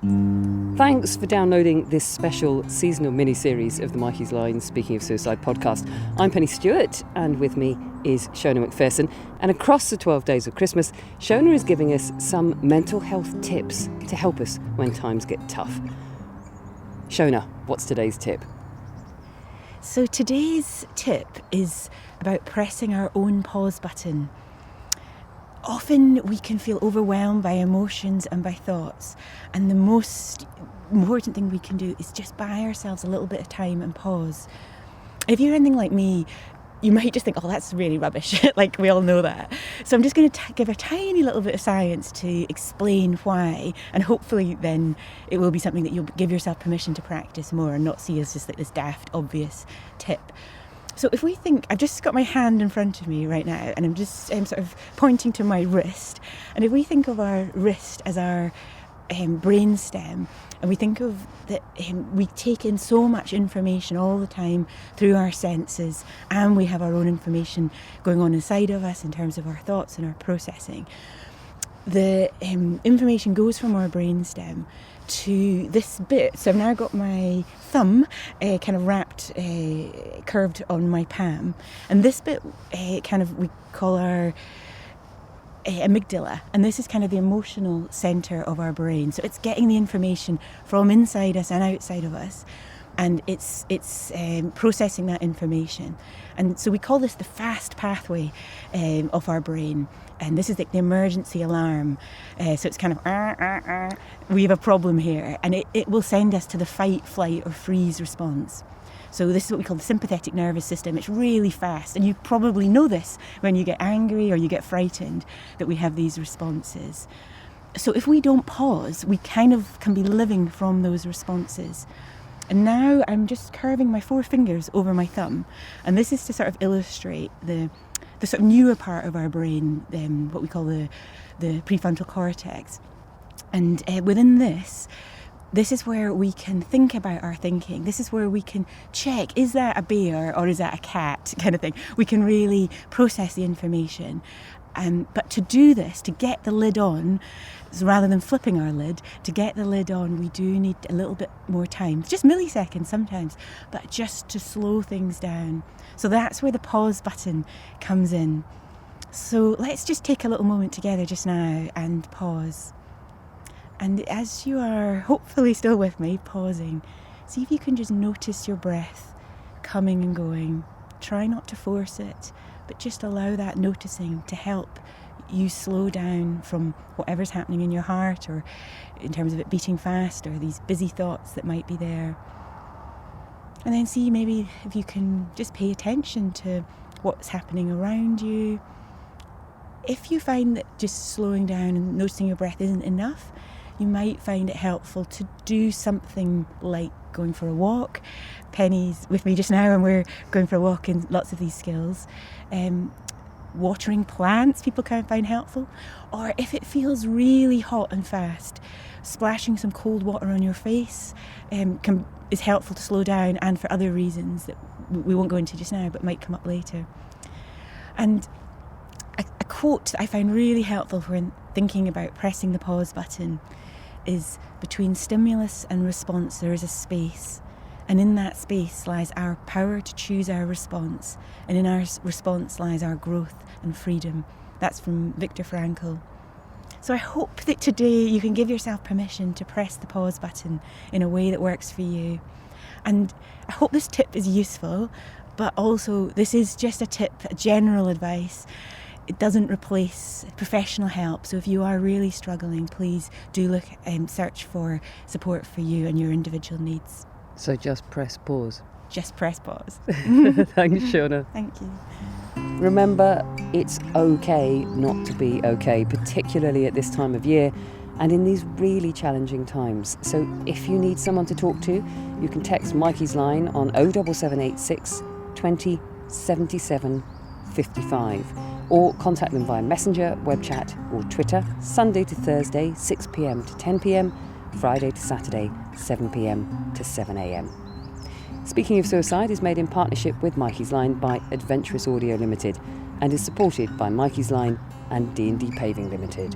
Thanks for downloading this special seasonal mini-series of the Mikeysline Speaking of Suicide podcast. I'm Pennie Stuart, and with me is Shona Macpherson. And across the 12 days of Christmas, Shona is giving us some mental health tips to help us when times get tough. Shona, what's today's tip? So today's tip is about pressing our own pause button. Often we can feel overwhelmed by emotions and by thoughts, and the most important thing we can do is just buy ourselves a little bit of time and pause. If you're anything like me, you might just think, oh, that's really rubbish, like we all know that. So I'm just going to give a tiny little bit of science to explain why, and hopefully then it will be something that you'll give yourself permission to practice more and not see as just like this daft, obvious tip. So if we think, I've just got my hand in front of me right now and I'm sort of pointing to my wrist, and if we think of our wrist as our brain stem, and we think of that we take in so much information all the time through our senses, and we have our own information going on inside of us in terms of our thoughts and our processing. The information goes from our brain stem to this bit. So I've now got my thumb kind of wrapped, curved on my palm, and this bit we call our amygdala, and this is kind of the emotional centre of our brain. So it's getting the information from inside us and outside of us, and it's processing that information. And so we call this the fast pathway of our brain, and this is like the emergency alarm. So it's kind of we have a problem here, and it will send us to the fight, flight or freeze response. So this is what we call the sympathetic nervous system. It's really fast, and you probably know this when you get angry or you get frightened, that we have these responses. So if we don't pause, we kind of can be living from those responses. And now I'm just curving my 4 fingers over my thumb, and this is to sort of illustrate the sort of newer part of our brain, what we call the prefrontal cortex. And within this is where we can think about our thinking. This is where we can check, is that a bear or is that a cat kind of thing. We can really process the information. But to do this, to get the lid on, so rather than flipping our lid, to get the lid on, we do need a little bit more time. Just milliseconds sometimes, but just to slow things down. So that's where the pause button comes in. So let's just take a little moment together just now and pause. And as you are hopefully still with me, pausing, see if you can just notice your breath coming and going. Try not to force it, but just allow that noticing to help you slow down from whatever's happening in your heart, or in terms of it beating fast, or these busy thoughts that might be there. And then see maybe if you can just pay attention to what's happening around you. If you find that just slowing down and noticing your breath isn't enough, you might find it helpful to do something like going for a walk. Pennie's with me just now, and we're going for a walk in lots of these skills. Watering plants, people can find helpful. Or if it feels really hot and fast, splashing some cold water on your face is helpful to slow down, and for other reasons that we won't go into just now, but might come up later. And a quote that I find really helpful when thinking about pressing the pause button is, between stimulus and response there is a space, and in that space lies our power to choose our response, and in our response lies our growth and freedom. That's from Viktor Frankl. So I hope that today you can give yourself permission to press the pause button in a way that works for you. And I hope this tip is useful, but also this is just a tip, a general advice. It doesn't replace professional help. So if you are really struggling, please do look and search for support for you and your individual needs. So just press pause. Just press pause. Thanks, Shona. Thank you. Remember, it's okay not to be okay, particularly at this time of year and in these really challenging times. So if you need someone to talk to, you can text Mikeysline on 07786 20 77 55, or contact them via Messenger, web chat or Twitter, Sunday to Thursday 6 p.m. to 10 p.m, Friday to Saturday 7 p.m. to 7 a.m. Speaking of Suicide is made in partnership with Mikeysline by Adventurous Audio Limited and is supported by Mikeysline and D&D Paving Limited.